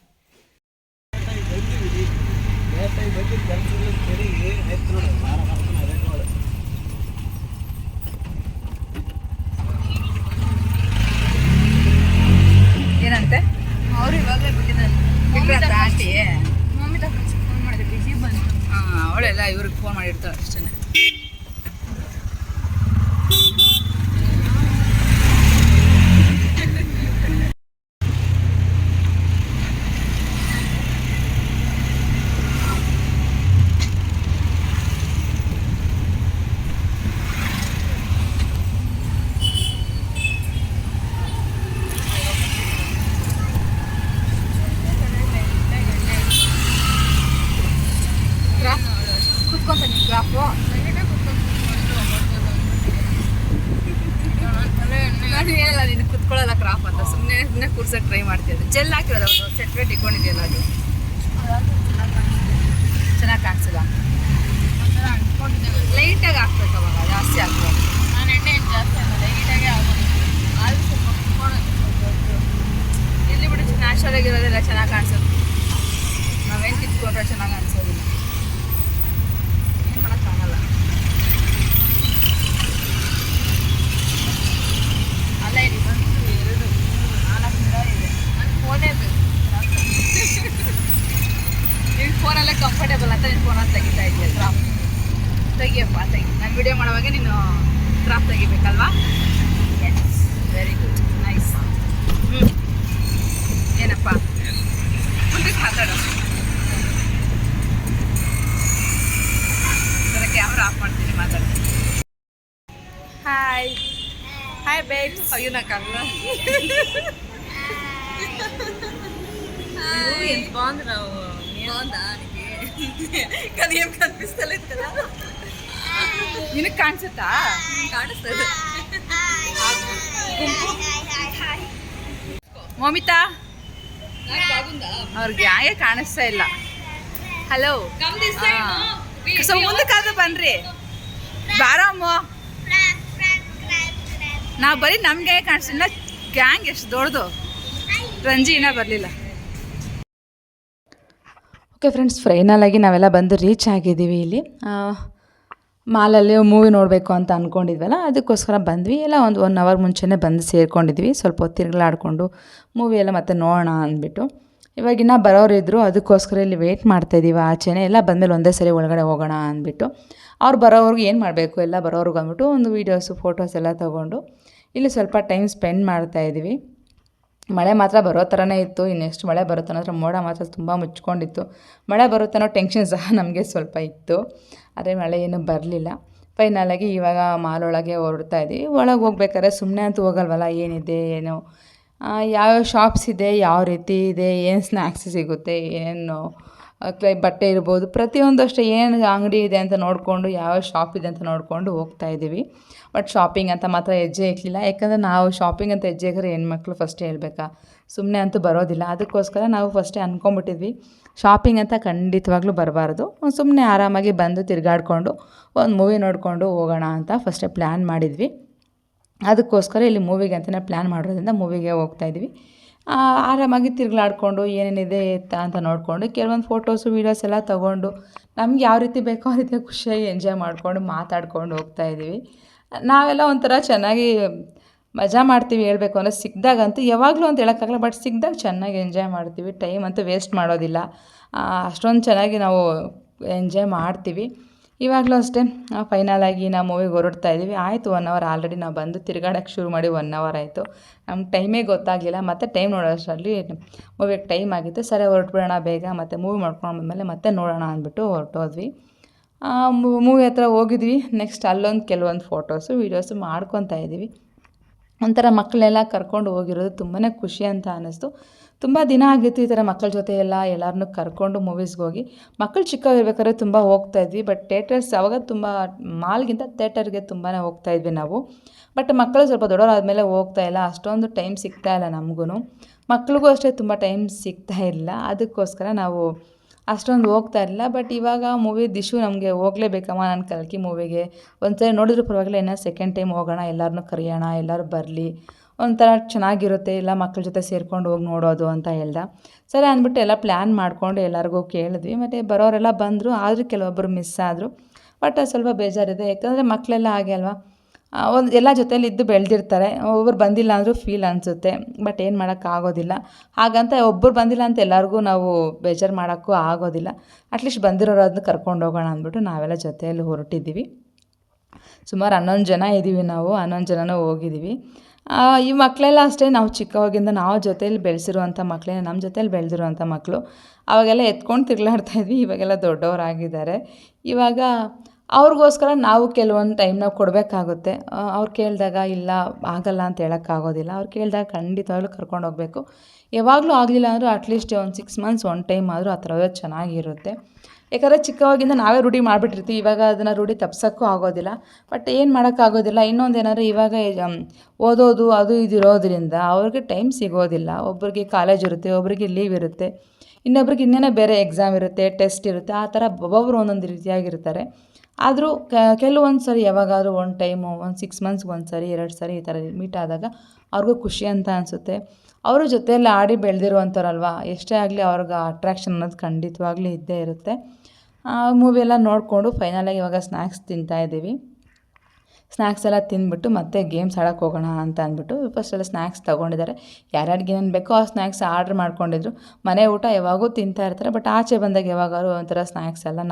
ಏನಂತೆ ಅವರು ಇವಾಗಲೇ ಬಿಟ್ಟಿದ್ದಾರೆ ಆಂಟಿ. ಮಮ್ಮಿ ಫೋನ್ ಮಾಡಿದ್ರೆ ಬಿಸಿ ಬಂತು. ಹಾಂ, ಅವಳೆಲ್ಲ ಇವ್ರಿಗೆ ಫೋನ್ ಮಾಡಿರ್ತಾಳೆ ಅಷ್ಟೇ. ನಾನು ಹೇಳಲ್ಲ ನೀನು ಕುತ್ಕೊಳ್ಳಲ್ಲ ಕ್ರಾಪ್ ಅಂತ, ಸುಮ್ಮನೆ ಕೂರ್ಸೋಕೆ ಟ್ರೈ ಮಾಡ್ತಿದ್ದೆ. ಜೆಲ್ ಹಾಕಿರೋದು ಅವರು ಸೆಟ್ರೇಟ್ ಇಟ್ಕೊಂಡಿದೆಯಲ್ಲ, ಅದು ಚೆನ್ನಾಗಿ ಕಾಣಿಸಿಲ್ಲ. ಲೈಟಾಗಿ ಹಾಕ್ಬೇಕು, ಅವಾಗ ಜಾಸ್ತಿ ಹಾಕ್ಬೇಕು. ನಾನು ಎಣ್ಣೆ ಏನು ಜಾಸ್ತಿ ಆಗಲ್ಲ, ಲೈಟಾಗೆ ಆಗೋದು. ಆದರೂ ಸ್ವಲ್ಪ ಕುತ್ಕೊಳ್ಳೋದು ಇಲ್ಲಿ ಬಿಡು, ನ್ಯಾಚುರಲ್ ಆಗಿರೋದೆಲ್ಲ ಚೆನ್ನಾಗಿ ಕಾಣಿಸೋದು. ನಾವೇನು ಕಿತ್ಕೊಂಡ್ರೆ ಚೆನ್ನಾಗಿ ಅನಿಸೋದಿಲ್ಲ. ಏನು ಮಾಡೋಕ್ಕಾಗಲ್ಲ. ಅಲ್ಲ, ಇಲ್ಲಿ ಬಂದು 2, 4 ಮಿರರ್ ಇದೆ. ನನ್ನ ಫೋನೇ ಬೇಕು. ನಿನ್ನ ಫೋನಲ್ಲೇ ಕಂಫರ್ಟೇಬಲ್ ಅಂತ ನಿನ್ನ ಫೋನಲ್ಲಿ ತೆಗಿತಾ ಇದೆಯಾ ಕ್ರಾಪ್? ತೆಗಿಯಪ್ಪ, ತೆಗಿ. ನಾನು ವಿಡಿಯೋ ಮಾಡೋವಾಗ ನೀನು ಕ್ರಾಪ್ ತೆಗಿಬೇಕಲ್ವಾ? Yes, very good, nice. ಏನಪ್ಪ ಮುಂದಕ್ಕೆ ಮಾತಾಡೋ. ಕ್ಯಾಮ್ರಾ ಆಫ್ ಮಾಡ್ತೀನಿ, ಮಾತಾಡ್ತೀನಿ. ಹಾಯ್ ಬೇಬ್, ಅಯ್ಯೋ ನಾ ಕಲ್ಲ ఎంత బాగుంది రావు, బాగుందా? కానీ ఏం కనిపిస్తలేదు కదా. నినకు కాಣಿಸುತ್ತಾ? ಕಾಣಿಸ್ತದೆ. ಮೋಮಿತಾ ಅವ್ರಿಗೆ ಯಾಕೆ ಕಾಣಿಸ್ತಾ ಇಲ್ಲ. ಹಲೋ, ಸ್ವಲ್ಪ ಮುಂದಕ್ಕಾದ್ರೂ ಬನ್ರಿ. ಬಾರಮ್ಮ, ನಾವು ಬರೀ ನಮ್ಗೆ ಕಾಣಿಸ್ತಿಲ್ಲ, ಗ್ಯಾಂಗ್ ಎಷ್ಟು ದೊಡ್ಡದು. ರಂಜಿ ಇನ್ನೂ ಬರಲಿಲ್ಲ. ಓಕೆ ಫ್ರೆಂಡ್ಸ್, ಫೈನಲಾಗಿ ನಾವೆಲ್ಲ ಬಂದು ರೀಚ್ ಆಗಿದ್ದೀವಿ. ಇಲ್ಲಿ ಮಾಲಲ್ಲಿ ಮೂವಿ ನೋಡಬೇಕು ಅಂತ ಅಂದ್ಕೊಂಡಿದ್ವಲ್ಲ, ಅದಕ್ಕೋಸ್ಕರ ಬಂದ್ವಿ. ಎಲ್ಲ ಒಂದು 1 ಅವರ್ ಮುಂಚೆನೇ ಬಂದು ಸೇರ್ಕೊಂಡಿದ್ವಿ. ಸ್ವಲ್ಪ ಹೊತ್ತು ತಿರುಗಾಡ್ಕೊಂಡು ಮೂವಿ ಎಲ್ಲ ಮತ್ತೆ ನೋಡೋಣ ಅಂದ್ಬಿಟ್ಟು. ಇವಾಗಿನ್ನ ಬರೋರಿದ್ದರು, ಅದಕ್ಕೋಸ್ಕರ ಇಲ್ಲಿ ವೆಯ್ಟ್ ಮಾಡ್ತಾಯಿದ್ದೀವಿ ಆಚೆನೇ. ಎಲ್ಲ ಬಂದಮೇಲೆ ಒಂದೇ ಸರಿ ಒಳಗಡೆ ಹೋಗೋಣ ಅಂದ್ಬಿಟ್ಟು. ಅವ್ರು ಬರೋವ್ರಿಗೆ ಏನು ಮಾಡಬೇಕು, ಎಲ್ಲ ಬರೋವ್ರಿಗೆ ಅಂದ್ಬಿಟ್ಟು ಒಂದು ವೀಡಿಯೋಸು ಫೋಟೋಸ್ ಎಲ್ಲ ತೊಗೊಂಡು ಇಲ್ಲಿ ಸ್ವಲ್ಪ ಟೈಮ್ ಸ್ಪೆಂಡ್ ಮಾಡ್ತಾಯಿದ್ವಿ. ಮಳೆ ಮಾತ್ರ ಬರೋ ಥರನೇ ಇತ್ತು. ಇನ್ನೆಷ್ಟು ಮಳೆ ಬರುತ್ತೆ ಅನ್ನೋದ್ರ ಮೋಡ ಮಾತ್ರ ತುಂಬ ಮುಚ್ಕೊಂಡಿತ್ತು. ಮಳೆ ಬರುತ್ತೆ ಅನ್ನೋ ಟೆನ್ಷನ್ ಸಹ ನಮಗೆ ಸ್ವಲ್ಪ ಇತ್ತು, ಆದರೆ ಮಳೆ ಏನೂ ಬರಲಿಲ್ಲ. ಫೈನಲಾಗಿ ಇವಾಗ ಮಾಲೊಳಗೆ ಹೊರಡ್ತಾ ಇದ್ದೀವಿ. ಒಳಗೆ ಹೋಗ್ಬೇಕಾದ್ರೆ ಸುಮ್ಮನೆ ಅಂತೂ ಹೋಗಲ್ವಲ್ಲ, ಏನಿದೆ ಏನು, ಯಾವ್ಯಾವ ಶಾಪ್ಸ್ ಇದೆ, ಯಾವ ರೀತಿ ಇದೆ, ಏನು ಸ್ನ್ಯಾಕ್ಸ್ ಸಿಗುತ್ತೆ, ಏನೇನು ಬಟ್ಟೆ ಇರ್ಬೋದು, ಪ್ರತಿಯೊಂದು ಅಷ್ಟೇ ಏನು ಅಂಗಡಿ ಇದೆ ಅಂತ ನೋಡಿಕೊಂಡು, ಯಾವ ಶಾಪ್ ಇದೆ ಅಂತ ನೋಡಿಕೊಂಡು ಹೋಗ್ತಾಯಿದ್ದೀವಿ. ಬಟ್ ಶಾಪಿಂಗ್ ಅಂತ ಮಾತ್ರ ಹೆಜ್ಜೆ ಇಕ್ಕಲಿಲ್ಲ. ಯಾಕಂದರೆ ನಾವು ಶಾಪಿಂಗ್ ಅಂತ ಹೆಜ್ಜೆ ಇಕ್ಕರೆ ಹೆಣ್ಮಕ್ಳು ಫಸ್ಟೇ ಹೇಳ್ಬೇಕಾ, ಸುಮ್ಮನೆ ಅಂತೂ ಬರೋದಿಲ್ಲ. ಅದಕ್ಕೋಸ್ಕರ ನಾವು ಫಸ್ಟೇ ಅಂದ್ಕೊಂಬಿಟ್ಟಿದ್ವಿ, ಶಾಪಿಂಗ್ ಅಂತ ಖಂಡಿತವಾಗ್ಲೂ ಬರಬಾರ್ದು, ಸುಮ್ಮನೆ ಆರಾಮಾಗಿ ಬಂದು ತಿರುಗಾಡ್ಕೊಂಡು ಒಂದು ಮೂವಿ ನೋಡಿಕೊಂಡು ಹೋಗೋಣ ಅಂತ ಫಸ್ಟೇ ಪ್ಲ್ಯಾನ್ ಮಾಡಿದ್ವಿ. ಅದಕ್ಕೋಸ್ಕರ ಇಲ್ಲಿ ಮೂವಿಗೆ ಅಂತಲೇ ಪ್ಲ್ಯಾನ್ ಮಾಡೋದ್ರಿಂದ ಮೂವಿಗೆ ಹೋಗ್ತಾಯಿದ್ವಿ. ಆರಾಮಾಗಿ ತಿರುಗಾಡ್ಕೊಂಡು ಏನೇನಿದೆ ಎತ್ತ ಅಂತ ನೋಡಿಕೊಂಡು ಕೆಲವೊಂದು ಫೋಟೋಸು ವೀಡಿಯೋಸ್ ಎಲ್ಲ ತೊಗೊಂಡು ನಮ್ಗೆ ಯಾವ ರೀತಿ ಬೇಕೋ ಆ ರೀತಿ ಖುಷಿಯಾಗಿ ಎಂಜಾಯ್ ಮಾಡಿಕೊಂಡು ಮಾತಾಡ್ಕೊಂಡು ಹೋಗ್ತಾಯಿದ್ದೀವಿ. ನಾವೆಲ್ಲ ಒಂಥರ ಚೆನ್ನಾಗಿ ಮಜಾ ಮಾಡ್ತೀವಿ ಹೇಳ್ಬೇಕು ಅಂದರೆ. ಸಿಕ್ಕಿದಾಗಂತೂ ಯಾವಾಗಲೂ ಅಂತ ಹೇಳೋಕ್ಕಾಗಲ್ಲ, ಬಟ್ ಸಿಕ್ಕಿದಾಗ ಚೆನ್ನಾಗಿ ಎಂಜಾಯ್ ಮಾಡ್ತೀವಿ. ಟೈಮ್ ಅಂತೂ ವೇಸ್ಟ್ ಮಾಡೋದಿಲ್ಲ. ಅಷ್ಟೊಂದು ಚೆನ್ನಾಗಿ ನಾವು ಎಂಜಾಯ್ ಮಾಡ್ತೀವಿ. ಇವಾಗಲೂ ಅಷ್ಟೇ ಫೈನಲಾಗಿ ನಾವು ಮೂವಿಗೆ ಹೊರಡ್ತಾ ಇದ್ದೀವಿ. ಆಯಿತು 1 ಅವರ್ ಆಲ್ರೆಡಿ ನಾವು ಬಂದು ತಿರುಗಾಡೋಕ್ಕೆ ಶುರು ಮಾಡಿ 1 ಅವರ್ ಆಯಿತು. ನಮ್ಗೆ ಟೈಮೇ ಗೊತ್ತಾಗಲಿಲ್ಲ. ಮತ್ತು ಟೈಮ್ ನೋಡೋಷ್ಟರಲ್ಲಿ ಮೂವಿಗೆ ಟೈಮ್ ಆಗಿತ್ತು. ಸರಿ ಹೊರಟ್ಬಿಡೋಣ ಬೇಗ, ಮತ್ತು ಮೂವಿ ಮಾಡ್ಕೊಂಡು ಬಂದಮೇಲೆ ಮತ್ತೆ ನೋಡೋಣ ಅಂದ್ಬಿಟ್ಟು ಹೊರಟೋದ್ವಿ. ಮೂವಿ ಹತ್ರ ಹೋಗಿದ್ವಿ. ನೆಕ್ಸ್ಟ್ ಅಲ್ಲೊಂದು ಕೆಲವೊಂದು ಫೋಟೋಸು ವೀಡಿಯೋಸು ಮಾಡ್ಕೊತಾ ಇದ್ದೀವಿ. ಒಂಥರ ಮಕ್ಕಳೆಲ್ಲ ಕರ್ಕೊಂಡು ಹೋಗಿರೋದು ತುಂಬಾ ಖುಷಿ ಅಂತ ಅನ್ನಿಸ್ತು. ತುಂಬ ದಿನ ಆಗಿತ್ತು ಈ ಥರ ಮಕ್ಕಳ ಜೊತೆ ಎಲ್ಲರನ್ನೂ ಕರ್ಕೊಂಡು ಮೂವೀಸ್ಗೆ ಹೋಗಿ. ಮಕ್ಕಳು ಚಿಕ್ಕವರಿರ್ಬೇಕಾದ್ರೆ ತುಂಬ ಹೋಗ್ತಾಯಿದ್ವಿ. ಬಟ್ ಥಿಯೇಟರ್ಸ್ ಆವಾಗ ತುಂಬ ಮಾಲ್ಗಿಂತ ಥಿಯೇಟರ್ಗೆ ತುಂಬಾ ಹೋಗ್ತಾಯಿದ್ವಿ ನಾವು. ಬಟ್ ಮಕ್ಕಳು ಸ್ವಲ್ಪ ದೊಡ್ಡವರಾದಮೇಲೆ ಹೋಗ್ತಾಯಿಲ್ಲ, ಅಷ್ಟೊಂದು ಟೈಮ್ ಸಿಗ್ತಾಯಿಲ್ಲ ನಮಗೂ. ಮಕ್ಳಿಗೂ ಅಷ್ಟೇ ತುಂಬ ಟೈಮ್ ಸಿಗ್ತಾ ಇಲ್ಲ. ಅದಕ್ಕೋಸ್ಕರ ನಾವು ಅಷ್ಟೊಂದು ಹೋಗ್ತಾ ಇರಲಿಲ್ಲ. ಬಟ್ ಇವಾಗ ಮೂವಿ ದಿಶು ನಮಗೆ ಹೋಗಲೇಬೇಕಮ್ಮ ನಾನು ಕಲ್ಕಿ ಮೂವಿಗೆ, ಒಂದ್ಸರಿ ನೋಡಿದ್ರು ಪರವಾಗಿಲ್ಲ, ಇನ್ನೂ ಸೆಕೆಂಡ್ ಟೈಮ್ ಹೋಗೋಣ, ಎಲ್ಲರನ್ನೂ ಕರೆಯೋಣ, ಎಲ್ಲರೂ ಬರಲಿ, ಒಂಥರ ಚೆನ್ನಾಗಿರುತ್ತೆ ಎಲ್ಲ ಮಕ್ಕಳ ಜೊತೆ ಸೇರ್ಕೊಂಡು ಹೋಗಿ ನೋಡೋದು ಅಂತ ಹೇಳ್ದ. ಸರಿ ಅಂದ್ಬಿಟ್ಟು ಎಲ್ಲ ಪ್ಲ್ಯಾನ್ ಮಾಡಿಕೊಂಡು ಎಲ್ಲರಿಗೂ ಕೇಳಿದ್ವಿ. ಮತ್ತು ಬರೋರೆಲ್ಲ ಬಂದರು, ಆದರೂ ಕೆಲವೊಬ್ಬರು ಮಿಸ್ ಆದರು. ಬಟ್ ಸ್ವಲ್ಪ ಬೇಜಾರಿದೆ, ಯಾಕಂದರೆ ಮಕ್ಕಳೆಲ್ಲ ಹಾಗೆ ಅಲ್ವಾ, ಎಲ್ಲ ಜೊತೇಲಿ ಇದ್ದು ಬೆಳೆದಿರ್ತಾರೆ. ಒಬ್ಬರು ಬಂದಿಲ್ಲ ಅಂದರೂ ಫೀಲ್ ಅನಿಸುತ್ತೆ. ಬಟ್ ಏನು ಮಾಡೋಕ್ಕಾಗೋದಿಲ್ಲ. ಹಾಗಂತ ಒಬ್ಬರು ಬಂದಿಲ್ಲ ಅಂತ ಎಲ್ಲರಿಗೂ ನಾವು ಬೇಜಾರು ಮಾಡೋಕ್ಕೂ ಆಗೋದಿಲ್ಲ. ಅಟ್ಲೀಸ್ಟ್ ಬಂದಿರೋರು ಅದನ್ನ ಕರ್ಕೊಂಡು ಹೋಗೋಣ ಅಂದ್ಬಿಟ್ಟು ನಾವೆಲ್ಲ ಜೊತೆಯಲ್ಲಿ ಹೊರಟಿದ್ದೀವಿ. ಸುಮಾರು 11 ಜನ ಇದ್ದೀವಿ ನಾವು. 11 ಜನನೂ ಹೋಗಿದ್ದೀವಿ. ಈ ಮಕ್ಕಳೆಲ್ಲ ಅಷ್ಟೇ, ನಾವು ಚಿಕ್ಕವಾಗಿಂದ ನಾವು ಜೊತೇಲಿ ಬೆಳೆಸಿರುವಂಥ ಮಕ್ಕಳೇ, ನಮ್ಮ ಜೊತೇಲಿ ಬೆಳೆದಿರುವಂಥ ಮಕ್ಕಳು. ಅವಾಗೆಲ್ಲ ಎತ್ಕೊಂಡು ತಿರುಗಾಡ್ತಾಯಿದ್ವಿ. ಇವಾಗೆಲ್ಲ ದೊಡ್ಡವರಾಗಿದ್ದಾರೆ. ಇವಾಗ ಅವ್ರಿಗೋಸ್ಕರ ನಾವು ಕೆಲವೊಂದು ಟೈಮ್ ನಾವು ಕೊಡಬೇಕಾಗುತ್ತೆ. ಅವ್ರು ಕೇಳಿದಾಗ ಇಲ್ಲ ಆಗಲ್ಲ ಅಂತ ಹೇಳೋಕ್ಕಾಗೋದಿಲ್ಲ. ಅವ್ರು ಕೇಳಿದಾಗ ಖಂಡಿತವಾಗ್ಲೂ ಕರ್ಕೊಂಡು ಹೋಗಬೇಕು. ಯಾವಾಗಲೂ ಆಗಲಿಲ್ಲ ಅಂದರೂ ಅಟ್ಲೀಸ್ಟ್ ಒಂದು 6 ಮಂತ್ಸ್ ಒನ್ ಟೈಮ್ ಆದರೂ ಆ ಥರ ಹೋದ್ರೆ ಚೆನ್ನಾಗಿರುತ್ತೆ. ಯಾಕಂದರೆ ಚಿಕ್ಕವಾಗಿಂದ ನಾವೇ ರೂಢಿ ಮಾಡಿಬಿಟ್ಟಿರ್ತೀವಿ. ಇವಾಗ ಅದನ್ನು ರೂಢಿ ತಪ್ಸೋಕ್ಕೂ ಆಗೋದಿಲ್ಲ. ಬಟ್ ಏನು ಮಾಡೋಕ್ಕಾಗೋದಿಲ್ಲ. ಇನ್ನೊಂದು ಏನಂದರೆ ಇವಾಗ ಓದೋದು ಅದು ಇದು ಇರೋದ್ರಿಂದ ಅವ್ರಿಗೆ ಟೈಮ್ ಸಿಗೋದಿಲ್ಲ. ಒಬ್ಬರಿಗೆ ಕಾಲೇಜ್ ಇರುತ್ತೆ, ಒಬ್ಬರಿಗೆ ಲೀವ್ ಇರುತ್ತೆ, ಇನ್ನೊಬ್ರಿಗೆ ಇನ್ನೇನೋ ಬೇರೆ ಎಕ್ಸಾಮ್ ಇರುತ್ತೆ, ಟೆಸ್ಟ್ ಇರುತ್ತೆ. ಆ ಥರ ಒಬ್ಬೊಬ್ಬರು ಒಂದೊಂದು ರೀತಿಯಾಗಿರ್ತಾರೆ. ಆದರೂ ಕೆಲವೊಂದು ಸರಿ ಯಾವಾಗಾದರೂ ಒಂದು ಟೈಮು, ಒಂದು 6 ಮಂತ್ಸ್ಗೆ ಒಂದು ಸರಿ 2 ಸರಿ ಈ ಥರ ಮೀಟ್ ಆದಾಗ ಅವ್ರಿಗೂ ಖುಷಿ ಅಂತ ಅನಿಸುತ್ತೆ. ಅವರ ಜೊತೆಯಲ್ಲಿ ಆಡಿ ಬೆಳೆದಿರುವಂಥವ್ರಲ್ವ, ಎಷ್ಟೇ ಆಗಲಿ ಅವ್ರಿಗೆ ಅಟ್ರ್ಯಾಕ್ಷನ್ ಅನ್ನೋದು ಖಂಡಿತವಾಗ್ಲೂ ಇದ್ದೇ ಇರುತ್ತೆ. ಮೂವಿ ಎಲ್ಲ ನೋಡಿಕೊಂಡು ಫೈನಲಾಗಿ ಇವಾಗ ಸ್ನ್ಯಾಕ್ಸ್ ತಿಂತಾಯಿದ್ದೀವಿ. ಸ್ನ್ಯಾಕ್ಸ್ ಎಲ್ಲ ತಿಂದ್ಬಿಟ್ಟು ಮತ್ತೆ ಗೇಮ್ಸ್ ಆಡೋಕ್ಕೆ ಹೋಗೋಣ ಅಂತ ಅಂದ್ಬಿಟ್ಟು ಫಸ್ಟೆಲ್ಲ ಸ್ನ್ಯಾಕ್ಸ್ ತೊಗೊಂಡಿದ್ದಾರೆ. ಯಾರ್ಯಾರಿಗೆ ಏನೇನು ಬೇಕೋ ಆ ಸ್ನ್ಯಾಕ್ಸ್ ಆರ್ಡ್ರ್ ಮಾಡ್ಕೊಂಡಿದ್ರು. ಮನೆ ಊಟ ಯಾವಾಗೂ ತಿಂತಾ ಇರ್ತಾರೆ. ಬಟ್ ಆಚೆ ಬಂದಾಗ ಯಾವಾಗಾದ್ರೂ ಒಂಥರ ಸ್ನ್ಯಾಕ್ಸ್ ಎಲ್ಲ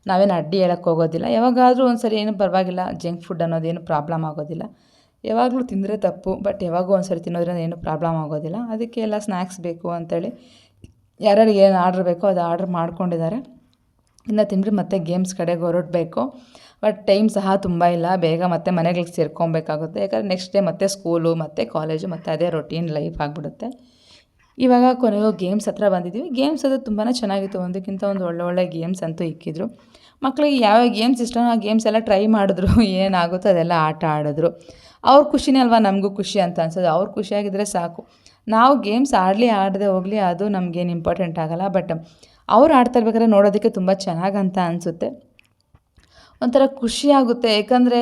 ನಾವೇನು ಅಡ್ಡಿ ಹೇಳೋಕ್ಕೆ ಹೋಗೋದಿಲ್ಲ. ಯಾವಾಗಾದರೂ ಒಂದು ಸರಿ ಏನು ಪರವಾಗಿಲ್ಲ, ಜಂಕ್ ಫುಡ್ ಅನ್ನೋದೇನು ಪ್ರಾಬ್ಲಮ್ ಆಗೋದಿಲ್ಲ. ಯಾವಾಗಲೂ ತಿಂದರೆ ತಪ್ಪು, ಬಟ್ ಯಾವಾಗೂ ಒಂದು ಸರಿ ತಿನ್ನೋದ್ರಿಂದ ಏನು ಪ್ರಾಬ್ಲಮ್ ಆಗೋದಿಲ್ಲ. ಅದಕ್ಕೆ ಎಲ್ಲ ಸ್ನ್ಯಾಕ್ಸ್ ಬೇಕು ಅಂತೇಳಿ ಯಾರ್ಯಾರಿಗೆ ಏನು ಆರ್ಡ್ರ್ ಬೇಕೋ ಅದು ಆರ್ಡ್ರ್ ಮಾಡ್ಕೊಂಡಿದ್ದಾರೆ. ಇನ್ನು ತಿಂದರೆ ಮತ್ತೆ ಗೇಮ್ಸ್ ಕಡೆಗೆ ಹೊರಡಬೇಕು. ಬಟ್ ಟೈಮ್ ಸಹ ತುಂಬ ಇಲ್ಲ, ಬೇಗ ಮತ್ತೆ ಮನೆಗಳಿಗೆ ಸೇರ್ಕೊಬೇಕಾಗುತ್ತೆ. ಯಾಕಂದರೆ ನೆಕ್ಸ್ಟ್ ಡೇ ಮತ್ತೆ ಸ್ಕೂಲು ಮತ್ತು ಕಾಲೇಜು ಮತ್ತು ಅದೇ ರೊಟೀನ್ ಲೈಫ್ ಆಗಿಬಿಡುತ್ತೆ. ಇವಾಗ ಕೊನೆಗೂ ಗೇಮ್ಸ್ ಹತ್ರ ಬಂದಿದ್ದೀವಿ. ಗೇಮ್ಸ್ ಅದು ತುಂಬಾ ಚೆನ್ನಾಗಿತ್ತು. ಒಂದಕ್ಕಿಂತ ಒಂದು ಒಳ್ಳೆ ಗೇಮ್ಸ್ ಅಂತೂ ಇಕ್ಕಿದ್ರು. ಮಕ್ಕಳಿಗೆ ಯಾವ್ಯಾವ ಗೇಮ್ಸ್ ಇಷ್ಟನೋ ಆ ಗೇಮ್ಸ್ ಎಲ್ಲ ಟ್ರೈ ಮಾಡಿದ್ರು. ಏನಾಗುತ್ತೋ ಅದೆಲ್ಲ ಆಟ ಆಡಿದ್ರು. ಅವ್ರ ಖುಷಿನೇ ಅಲ್ವಾ ನಮಗೂ ಖುಷಿ ಅಂತ ಅನ್ಸೋದು. ಅವ್ರು ಖುಷಿಯಾಗಿದ್ದರೆ ಸಾಕು. ನಾವು ಗೇಮ್ಸ್ ಆಡದೆ ಹೋಗಲಿ, ಅದು ನಮಗೇನು ಇಂಪಾರ್ಟೆಂಟ್ ಆಗೋಲ್ಲ. ಬಟ್ ಅವ್ರು ಆಡ್ತಾ ಇರ್ಬೇಕಾದ್ರೆ ನೋಡೋದಕ್ಕೆ ತುಂಬ ಚೆನ್ನಾಗಂತ ಅನಿಸುತ್ತೆ. ಒಂಥರ ಖುಷಿಯಾಗುತ್ತೆ. ಯಾಕಂದರೆ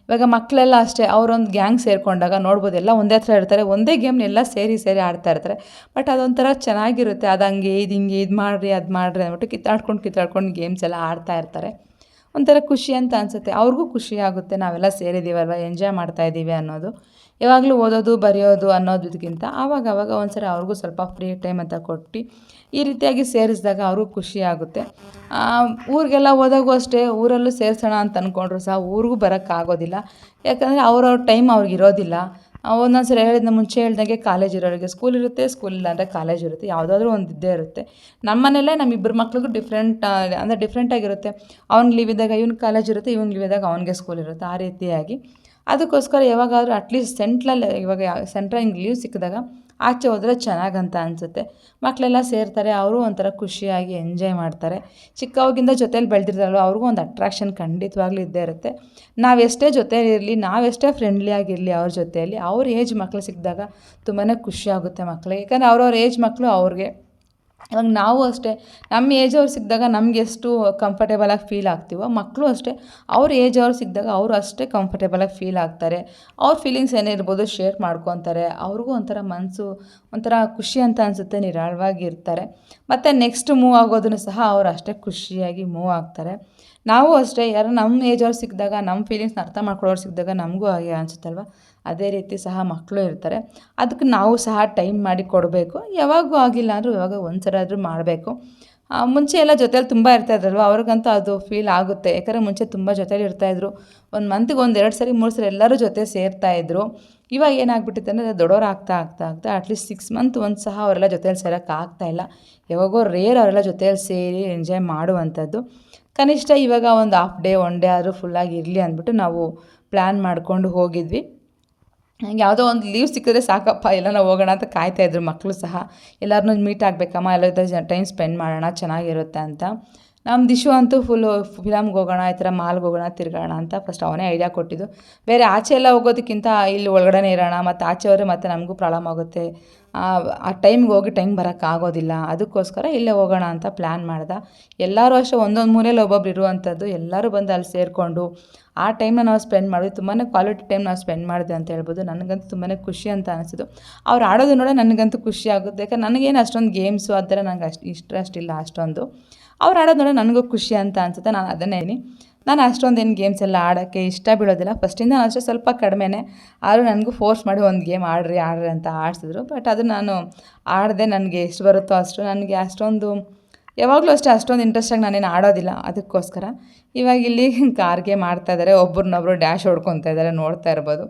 ಇವಾಗ ಮಕ್ಕಳೆಲ್ಲ ಅಷ್ಟೇ, ಅವರೊಂದು ಗ್ಯಾಂಗ್ ಸೇರಿಕೊಂಡಾಗ ನೋಡ್ಬೋದು, ಎಲ್ಲ ಒಂದೇ ಹತ್ರ ಇರ್ತಾರೆ, ಒಂದೇ ಗೇಮ್ನ ಎಲ್ಲ ಸೇರಿ ಆಡ್ತಾ ಇರ್ತಾರೆ. ಬಟ್ ಅದೊಂಥರ ಚೆನ್ನಾಗಿರುತ್ತೆ. ಅದು ಹಂಗೆ ಇದು ಮಾಡಿರಿ ಅದು ಮಾಡಿರಿ ಅಂದ್ಬಿಟ್ಟು ಕಿತ್ತಾಡ್ಕೊಂಡು ಗೇಮ್ಸ್ ಎಲ್ಲ ಆಡ್ತಾ ಇರ್ತಾರೆ. ಒಂಥರ ಖುಷಿ ಅಂತ ಅನಿಸುತ್ತೆ. ಅವ್ರಿಗೂ ಖುಷಿ ಆಗುತ್ತೆ, ನಾವೆಲ್ಲ ಸೇರಿದ್ದೀವಲ್ವ, ಎಂಜಾಯ್ ಮಾಡ್ತಾಯಿದ್ದೀವಿ ಅನ್ನೋದು. ಯಾವಾಗಲೂ ಓದೋದು ಬರೆಯೋದು ಅನ್ನೋದಕ್ಕಿಂತ ಆವಾಗ ಒಂದು ಸರಿ ಅವ್ರಿಗೂ ಸ್ವಲ್ಪ ಫ್ರೀ ಟೈಮ್ ಅಂತ ಕೊಟ್ಟು ಈ ರೀತಿಯಾಗಿ ಸೇರಿಸಿದಾಗ ಅವ್ರಿಗೂ ಖುಷಿ ಆಗುತ್ತೆ. ಊರಿಗೆಲ್ಲ ಹೋದಾಗೂ ಅಷ್ಟೇ, ಊರಲ್ಲೂ ಸೇರಿಸೋಣ ಅಂತ ಅಂದ್ಕೊಂಡ್ರು ಸಹ ಊರಿಗೂ ಬರೋಕ್ಕಾಗೋದಿಲ್ಲ. ಯಾಕಂದರೆ ಅವ್ರವ್ರ ಟೈಮ್ ಅವ್ರಿಗಿರೋದಿಲ್ಲ. ಒಂದೊಂದು ಸರಿ ಮುಂಚೆ ಹೇಳ್ದಂಗೆ ಕಾಲೇಜ್ ಇರೋರಿಗೆ ಸ್ಕೂಲ್ ಇರುತ್ತೆ, ಸ್ಕೂಲ್ ಇಲ್ಲ ಅಂದರೆ ಕಾಲೇಜ್ ಇರುತ್ತೆ, ಯಾವುದಾದ್ರೂ ಒಂದು ಇದ್ದೇ ಇರುತ್ತೆ. ನಮ್ಮ ಮನೆಯಲ್ಲೇ ನಮ್ಮಿಬ್ಬರು ಮಕ್ಳಿಗೂ ಡಿಫ್ರೆಂಟಾಗಿರುತ್ತೆ. ಅವ್ನಿಗೆ ಲೀವ್ ಇದ್ದಾಗ ಇವ್ನಿಗೆ ಕಾಲೇಜ್ ಇರುತ್ತೆ, ಇವ್ನಿಗೆ ಲೀವ್ ಇದ್ದಾಗ ಅವ್ನಿಗೆ ಸ್ಕೂಲ್ ಇರುತ್ತೆ. ಆ ರೀತಿಯಾಗಿ ಅದಕ್ಕೋಸ್ಕರ ಯಾವಾಗಾದರೂ ಅಟ್ಲೀಸ್ಟ್ ಇವಾಗ ಸೆಂಟ್ರಲ್ಲಿ ಲೀವ್ ಸಿಕ್ಕಿದಾಗ ಆಚೆ ಹೋದರೆ ಚೆನ್ನಾಗಂತ ಅನಿಸುತ್ತೆ. ಮಕ್ಕಳೆಲ್ಲ ಸೇರ್ತಾರೆ, ಅವರು ಒಂಥರ ಖುಷಿಯಾಗಿ ಎಂಜಾಯ್ ಮಾಡ್ತಾರೆ. ಚಿಕ್ಕವಾಗಿಂದ ಜೊತೇಲಿ ಬೆಳೆದಿರ್ತಾರಲ್ವ, ಅವ್ರಿಗೂ ಒಂದು ಅಟ್ರಾಕ್ಷನ್ ಖಂಡಿತವಾಗ್ಲೂ ಇದ್ದೇ ಇರುತ್ತೆ. ನಾವೆಷ್ಟೇ ಜೊತೆಲಿರಲಿ, ನಾವೆಷ್ಟೇ ಫ್ರೆಂಡ್ಲಿಯಾಗಿರಲಿ ಅವ್ರ ಜೊತೆಯಲ್ಲಿ, ಅವ್ರ ಏಜ್ ಮಕ್ಕಳು ಸಿಕ್ಕಿದಾಗ ತುಂಬಾ ಖುಷಿಯಾಗುತ್ತೆ ಮಕ್ಕಳಿಗೆ. ಯಾಕಂದರೆ ಅವ್ರವ್ರ ಏಜ್ ಮಕ್ಕಳು ಅವ್ರಿಗೆ ಇವಾಗ ನಾವು ಅಷ್ಟೇ ನಮ್ಮ ಏಜ್ ಅವ್ರು ಸಿಕ್ಕಿದಾಗ ನಮ್ಗೆ ಎಷ್ಟು ಕಂಫರ್ಟೇಬಲಾಗಿ ಫೀಲ್ ಆಗ್ತೀವೋ ಮಕ್ಕಳು ಅಷ್ಟೇ ಅವ್ರ ಏಜ್ ಅವ್ರು ಸಿಕ್ಕಿದಾಗ ಅವರು ಅಷ್ಟೇ ಕಂಫರ್ಟೇಬಲಾಗಿ ಫೀಲ್ ಆಗ್ತಾರೆ. ಅವ್ರ ಫೀಲಿಂಗ್ಸ್ ಏನೇ ಇರ್ಬೋದು ಶೇರ್ ಮಾಡ್ಕೊತಾರೆ. ಅವ್ರಿಗೂ ಒಂಥರ ಮನಸ್ಸು ಒಂಥರ ಖುಷಿ ಅಂತ ಅನಿಸುತ್ತೆ, ನಿರಾಳವಾಗಿ ಇರ್ತಾರೆ. ಮತ್ತು ನೆಕ್ಸ್ಟ್ ಮೂವ್ ಆಗೋದನ್ನು ಸಹ ಅವ್ರು ಅಷ್ಟೇ ಖುಷಿಯಾಗಿ ಮೂವ್ ಆಗ್ತಾರೆ. ನಾವು ಅಷ್ಟೇ ಯಾರು ನಮ್ಮ ಏಜ್ ಅವ್ರು ಸಿಕ್ಕಿದಾಗ ನಮ್ಮ ಫೀಲಿಂಗ್ಸ್ನ ಅರ್ಥ ಮಾಡ್ಕೊಳ್ಳೋರು ಸಿಕ್ಕಿದಾಗ ನಮಗೂ ಹಾಗೆ ಅನಿಸುತ್ತಲ್ವ, ಅದೇ ರೀತಿ ಸಹ ಮಕ್ಕಳು ಇರ್ತಾರೆ. ಅದಕ್ಕೆ ನಾವು ಸಹ ಟೈಮ್ ಮಾಡಿ ಕೊಡಬೇಕು. ಯಾವಾಗೂ ಆಗಿಲ್ಲ ಅಂದರೂ ಯಾವಾಗ ಒಂದು ಸಲ ಆದರೂ ಮಾಡಬೇಕು. ಮುಂಚೆ ಎಲ್ಲ ಜೊತೇಲಿ ತುಂಬ ಇರ್ತಾಯಿದ್ರಲ್ವ, ಅವ್ರಿಗಂತೂ ಅದು ಫೀಲ್ ಆಗುತ್ತೆ. ಯಾಕಂದರೆ ಮುಂಚೆ ತುಂಬ ಜೊತೇಲಿ ಇರ್ತಾಯಿದ್ರು. ಒಂದು ಮಂತ್ಗೆ 1-2 ಸರಿ 3 ಸರಿ ಎಲ್ಲರೂ ಜೊತೆ ಸೇರ್ತಾಯಿದ್ರು. ಇವಾಗ ಏನಾಗ್ಬಿಟ್ಟಿದೆ ಅಂದರೆ ದೊಡ್ಡವ್ರು ಆಗ್ತಾ ಅಟ್ಲೀಸ್ಟ್ 6 ಮಂತ್ ಒಂದು ಸಹ ಅವರೆಲ್ಲ ಜೊತೇಲಿ ಸೇರೋಕ್ಕಾಗ್ತಾಯಿಲ್ಲ. ಯಾವಾಗೋ ರೇರ್ ಅವರೆಲ್ಲ ಜೊತೇಲಿ ಸೇರಿ ಎಂಜಾಯ್ ಮಾಡುವಂಥದ್ದು. ಕನಿಷ್ಠ ಇವಾಗ ಒಂದು ಹಾಫ್ ಡೇ 1 ಡೇ ಆದರೂ ಫುಲ್ಲಾಗಿ ಇರಲಿ ಅಂದ್ಬಿಟ್ಟು ನಾವು ಪ್ಲ್ಯಾನ್ ಮಾಡ್ಕೊಂಡು ಹೋಗಿದ್ವಿ. ಯಾವುದೋ ಒಂದು ಲೀವ್ ಸಿಕ್ಕಿದ್ರೆ ಸಾಕಪ್ಪ ಎಲ್ಲಾನ ಹೋಗೋಣ ಅಂತ ಕಾಯ್ತಾಯಿದ್ರು ಮಕ್ಕಳು ಸಹ. ಎಲ್ಲರನ್ನೂ ಮೀಟ್ ಆಗಬೇಕಮ್ಮ, ಎಲ್ಲ ಜೊತೆ ಟೈಮ್ ಸ್ಪೆಂಡ್ ಮಾಡೋಣ, ಚೆನ್ನಾಗಿರುತ್ತೆ ಅಂತ. ನಮ್ಮ ದಿಶು ಅಂತೂ ಫುಲ್ಲು ಫಿಲಮ್ಗೆ ಹೋಗೋಣ, ಈ ಥರ ಮಾಲ್ಗೆ ಹೋಗೋಣ, ತಿರ್ಗೋಣ ಅಂತ ಫಸ್ಟ್ ಅವನೇ ಐಡಿಯಾ ಕೊಟ್ಟಿದ್ದು. ಬೇರೆ ಆಚೆ ಎಲ್ಲ ಹೋಗೋದಕ್ಕಿಂತ ಇಲ್ಲಿ ಒಳಗಡೆನೇ ಇರೋಣ, ಮತ್ತು ಆಚೆ ಹೋದರೆ ಮತ್ತೆ ನಮಗೂ ಪ್ರಾಬ್ಲಮ್ ಆಗುತ್ತೆ, ಆ ಟೈಮ್ಗೆ ಹೋಗಿ ಟೈಮ್ ಬರೋಕ್ಕಾಗೋದಿಲ್ಲ, ಅದಕ್ಕೋಸ್ಕರ ಇಲ್ಲೇ ಹೋಗೋಣ ಅಂತ ಪ್ಲ್ಯಾನ್ ಮಾಡ್ದೆ. ಎಲ್ಲರೂ ಅಷ್ಟೇ ಒಂದೊಂದು ಮೂಲೆಯಲ್ಲಿ ಒಬ್ಬೊಬ್ರು ಇರುವಂಥದ್ದು. ಎಲ್ಲರೂ ಬಂದು ಅಲ್ಲಿ ಸೇರಿಕೊಂಡು ಆ ಟೈಮ್ನ ನಾವು ಸ್ಪೆಂಡ್ ಮಾಡಿದ್ವಿ. ತುಂಬಾ ಕ್ವಾಲಿಟಿ ಟೈಮ್ ನಾವು ಸ್ಪೆಂಡ್ ಮಾಡಿದ್ವಿ ಅಂತ ಹೇಳ್ಬೋದು. ನನಗಂತೂ ತುಂಬಾ ಖುಷಿ ಅಂತ ಅನಿಸಿದ್ದು. ಅವ್ರು ಆಡೋದು ನೋಡಿ ನನಗಂತೂ ಖುಷಿ ಆಗುತ್ತೆ. ಯಾಕಂದ್ರೆ ನನಗೇನು ಅಷ್ಟೊಂದು ಗೇಮ್ಸು ಆ ಥರ ನಂಗೆ ಇಂಟ್ರೆಸ್ಟ್ ಇಲ್ಲ ಅಷ್ಟೊಂದು. ಅವ್ರು ಆಡೋದು ನೋಡಿ ನನಗೂ ಖುಷಿ ಅಂತ ಅನಿಸುತ್ತೆ. ನಾನು ಅದನ್ನೇ ನಾನು ಅಷ್ಟೊಂದೇನು ಗೇಮ್ಸ್ ಎಲ್ಲ ಆಡೋಕ್ಕೆ ಇಷ್ಟ ಬೀಳೋದಿಲ್ಲ. ಫಸ್ಟಿಂದ ನಾನು ಅಷ್ಟೇ ಸ್ವಲ್ಪ ಕಡಿಮೆನೇ. ಆದರೂ ನನಗೂ ಫೋರ್ಸ್ ಮಾಡಿ ಒಂದು ಗೇಮ್ ಆಡ್ರಿ ಅಂತ ಆಡಿಸಿದ್ರು. ಬಟ್ ಅದು ನಾನು ಆಡದೆ. ನನಗೆ ಎಷ್ಟು ಬರುತ್ತೋ ಅಷ್ಟು. ನನಗೆ ಅಷ್ಟೊಂದು ಯಾವಾಗಲೂ ಅಷ್ಟೇ ಅಷ್ಟೊಂದು ಇಂಟ್ರೆಸ್ಟಾಗಿ ನಾನೇನು ಆಡೋದಿಲ್ಲ. ಅದಕ್ಕೋಸ್ಕರ ಇವಾಗ ಇಲ್ಲಿ ಕಾರ್ ಗೇಮ್ ಆಡ್ತಾಯಿದ್ದಾರೆ, ಒಬ್ರನ್ನೊಬ್ರು ಡ್ಯಾಶ್ ಹೊಡ್ಕೊತಾ ಇದ್ದಾರೆ, ನೋಡ್ತಾ ಇರ್ಬೋದು.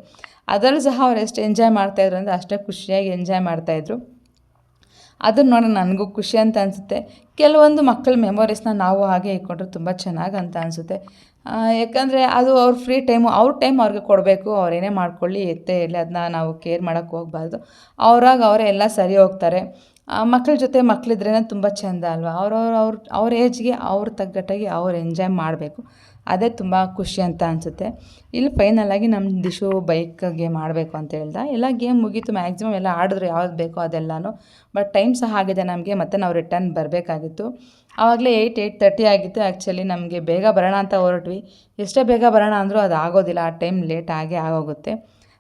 ಅದರಲ್ಲೂ ಸಹ ಅವ್ರು ಎಷ್ಟು ಎಂಜಾಯ್ ಮಾಡ್ತಾಯಿದ್ರು ಅಂದರೆ ಅಷ್ಟೇ ಖುಷಿಯಾಗಿ ಎಂಜಾಯ್ ಮಾಡ್ತಾಯಿದ್ರು. ಅದನ್ನು ನೋಡಿ ನನಗೂ ಖುಷಿ ಅಂತ ಅನಿಸುತ್ತೆ. ಕೆಲವೊಂದು ಮಕ್ಕಳ ಮೆಮೊರೀಸ್ನ ನಾವು ಹಾಗೆ ಇಟ್ಕೊಂಡ್ರೆ ತುಂಬ ಚೆನ್ನಾಗಿ ಅಂತ ಅನಿಸುತ್ತೆ. ಯಾಕಂದರೆ ಅದು ಅವ್ರ ಫ್ರೀ ಟೈಮು, ಅವ್ರ ಟೈಮ್ ಅವ್ರಿಗೆ ಕೊಡಬೇಕು. ಅವ್ರೇನೇ ಮಾಡ್ಕೊಳ್ಳಿ, ಎತ್ತೇ ಇರಲಿ, ಅದನ್ನ ನಾವು ಕೇರ್ ಮಾಡೋಕ್ಕೆ ಹೋಗಬಾರ್ದು. ಅವರೇ ಎಲ್ಲ ಸರಿ ಹೋಗ್ತಾರೆ. ಮಕ್ಕಳ ಜೊತೆ ಮಕ್ಕಳಿದ್ರೇ ತುಂಬ ಚೆಂದ ಅಲ್ವಾ. ಅವ್ರ ಏಜ್ಗೆ ಅವ್ರ ತಗ್ಗಟ್ಟಾಗಿ ಅವ್ರು ಎಂಜಾಯ್ ಮಾಡಬೇಕು. ಅದೇ ತುಂಬ ಖುಷಿ ಅಂತ ಅನಿಸುತ್ತೆ. ಇಲ್ಲಿ ಫೈನಲಾಗಿ ನಮ್ಮ ದಿಶು ಬೈಕ್ ಗೇಮ್ ಆಡಬೇಕು ಅಂತ ಹೇಳ್ದೆ. ಎಲ್ಲ ಗೇಮ್ ಮುಗೀತು, ಮ್ಯಾಕ್ಸಿಮಮ್ ಎಲ್ಲ ಆಡಿದ್ರು ಯಾವ್ದು ಬೇಕೋ ಅದೆಲ್ಲನೂ. ಬಟ್ ಟೈಮ್ ಸಹ ಆಗಿದೆ ನಮಗೆ, ಮತ್ತು ನಾವು ರಿಟರ್ನ್ ಬರಬೇಕಾಗಿತ್ತು. ಆವಾಗಲೇ 8:30 ಆಗಿತ್ತು. ಆ್ಯಕ್ಚುಲಿ ನಮಗೆ ಬೇಗ ಬರೋಣ ಅಂತ ಹೊರಟ್ವಿ. ಎಷ್ಟೇ ಬೇಗ ಬರೋಣ ಅಂದರೂ ಅದು ಆಗೋದಿಲ್ಲ, ಆ ಟೈಮ್ ಲೇಟ್ ಆಗೋಗುತ್ತೆ.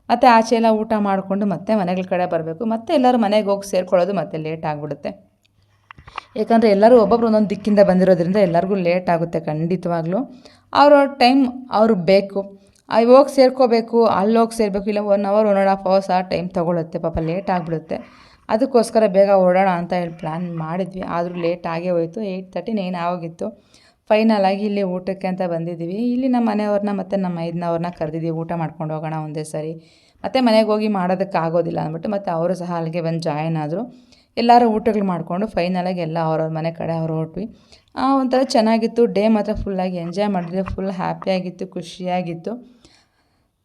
ಮತ್ತು ಆಚೆ ಎಲ್ಲ ಊಟ ಮಾಡಿಕೊಂಡು ಮತ್ತೆ ಮನೆಗಳ ಕಡೆ ಬರಬೇಕು. ಮತ್ತೆ ಎಲ್ಲರೂ ಮನೆಗೆ ಹೋಗಿ ಸೇರ್ಕೊಳ್ಳೋದು ಮತ್ತೆ ಲೇಟ್ ಆಗಿಬಿಡುತ್ತೆ. ಯಾಕಂದರೆ ಎಲ್ಲರೂ ಒಬ್ಬೊಬ್ರು ಒಂದೊಂದು ದಿಕ್ಕಿಂದ ಬಂದಿರೋದ್ರಿಂದ ಎಲ್ಲರಿಗೂ ಲೇಟ್ ಆಗುತ್ತೆ ಖಂಡಿತವಾಗ್ಲೂ. ಅವ್ರವ್ರ ಟೈಮ್ ಅವ್ರಿಗೆ ಬೇಕು. ಹೋಗಿ ಸೇರ್ಕೋಬೇಕು, ಅಲ್ಲಿ ಹೋಗಿ ಸೇರಬೇಕು, ಇಲ್ಲ 1 ಅವರ್ 1.5 ಅವರ್ಸ್ ಆ ಟೈಮ್ ತೊಗೊಳುತ್ತೆ. ಪಾಪ ಲೇಟ್ ಆಗಿಬಿಡುತ್ತೆ. ಅದಕ್ಕೋಸ್ಕರ ಬೇಗ ಹೊರಡೋಣ ಅಂತ ಹೇಳಿ ಪ್ಲ್ಯಾನ್ ಮಾಡಿದ್ವಿ. ಆದರೂ ಲೇಟ್ ಆಗೇ ಹೋಯಿತು. 8:39 ಆಗೋಗಿತ್ತು. ಫೈನಲಾಗಿ ಇಲ್ಲಿ ಊಟಕ್ಕೆ ಅಂತ ಬಂದಿದ್ದೀವಿ. ಇಲ್ಲಿ ನಮ್ಮ ಮನೆಯವ್ರನ್ನ ಮತ್ತು ನಮ್ಮ ಮೈದ್ನವ್ರನ್ನ ಕರೆದಿದ್ದೀವಿ, ಊಟ ಮಾಡ್ಕೊಂಡು ಹೋಗೋಣ ಒಂದೇ ಸರಿ. ಮತ್ತು ಮನೆಗೆ ಹೋಗಿ ಮಾಡೋದಕ್ಕಾಗೋದಿಲ್ಲ ಅಂದ್ಬಿಟ್ಟು ಮತ್ತು ಅವರು ಸಹ ಅಲ್ಲಿಗೆ ಬಂದು ಜಾಯಿನ್ ಆದರು. ಎಲ್ಲರೂ ಊಟಗಳು ಮಾಡಿಕೊಂಡು ಫೈನಲಾಗಿ ಎಲ್ಲ ಅವ್ರವ್ರ ಮನೆ ಕಡೆ ಹೊರಟ್ವಿ. ಒಂಥರ ಚೆನ್ನಾಗಿತ್ತು. ಡೇ ಮಾತ್ರ ಫುಲ್ಲಾಗಿ ಎಂಜಾಯ್ ಮಾಡಿದ್ವಿ. ಫುಲ್ ಹ್ಯಾಪಿಯಾಗಿತ್ತು, ಖುಷಿಯಾಗಿತ್ತು.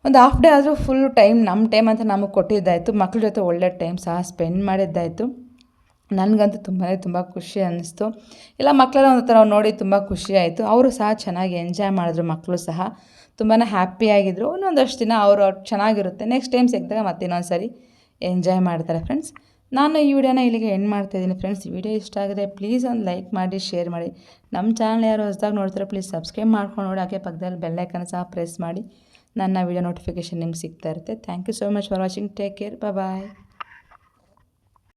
ಒಂದು ಹಾಫ್ ಡೇ ಆದರೂ ಫುಲ್ ಟೈಮ್ ನಮ್ಮ ಟೈಮ್ ಅಂತ ನಮಗೆ ಕೊಟ್ಟಿದ್ದಾಯಿತು. ಮಕ್ಳ ಜೊತೆ ಒಳ್ಳೆ ಟೈಮ್ ಸಹ ಸ್ಪೆಂಡ್ ಮಾಡಿದ್ದಾಯಿತು. ನನಗಂತೂ ತುಂಬ ಖುಷಿ ಅನ್ನಿಸ್ತು. ಎಲ್ಲ ಮಕ್ಕಳೆಲ್ಲ ಒಂದು ಥರ ನೋಡಿ ತುಂಬ ಖುಷಿ ಆಯಿತು. ಅವರು ಸಹ ಚೆನ್ನಾಗಿ ಎಂಜಾಯ್ ಮಾಡಿದ್ರು. ಮಕ್ಕಳು ಸಹ ತುಂಬಾ ಹ್ಯಾಪಿಯಾಗಿದ್ದರು. ಇನ್ನೊಂದಷ್ಟು ದಿನ ಅವರು ಚೆನ್ನಾಗಿರುತ್ತೆ, ನೆಕ್ಸ್ಟ್ ಟೈಮ್ ಸಿಕ್ಕಿದಾಗ ಮತ್ತೆ ಇನ್ನೊಂದು ಸರಿ ಎಂಜಾಯ್ ಮಾಡ್ತಾರೆ ಫ್ರೆಂಡ್ಸ್. ನಾನು ಈ ವಿಡಿಯೋನ ಇಲ್ಲಿಗೆ ಎಂಡ್ ಮಾಡ್ತಾಯಿದ್ದೀನಿ ಫ್ರೆಂಡ್ಸ್. ವಿಡಿಯೋ ಇಷ್ಟ ಆಗಿದೆ ಪ್ಲೀಸ್ ಒಂದು ಲೈಕ್ ಮಾಡಿ, ಶೇರ್ ಮಾಡಿ. ನಮ್ಮ ಚಾನಲ್ ಯಾರು ಹೊಸದಾಗಿ ನೋಡ್ತಾರೆ ಪ್ಲೀಸ್ ಸಬ್ಸ್ಕ್ರೈಬ್ ಮಾಡ್ಕೊಂಡು ನೋಡಿ. ಹಾಗೆ ಪಕ್ಕದಲ್ಲಿ ಬೆಲ್ ಐಕನ್ ಸಹ ಪ್ರೆಸ್ ಮಾಡಿ. ನನ್ನ ವಿಡಿಯೋ ನೋಟಿಫಿಕೇಷನ್ ನಿಮ್ಗೆ ಸಿಗ್ತಾ ಇರುತ್ತೆ. Thank you so much for watching. Take care, bye.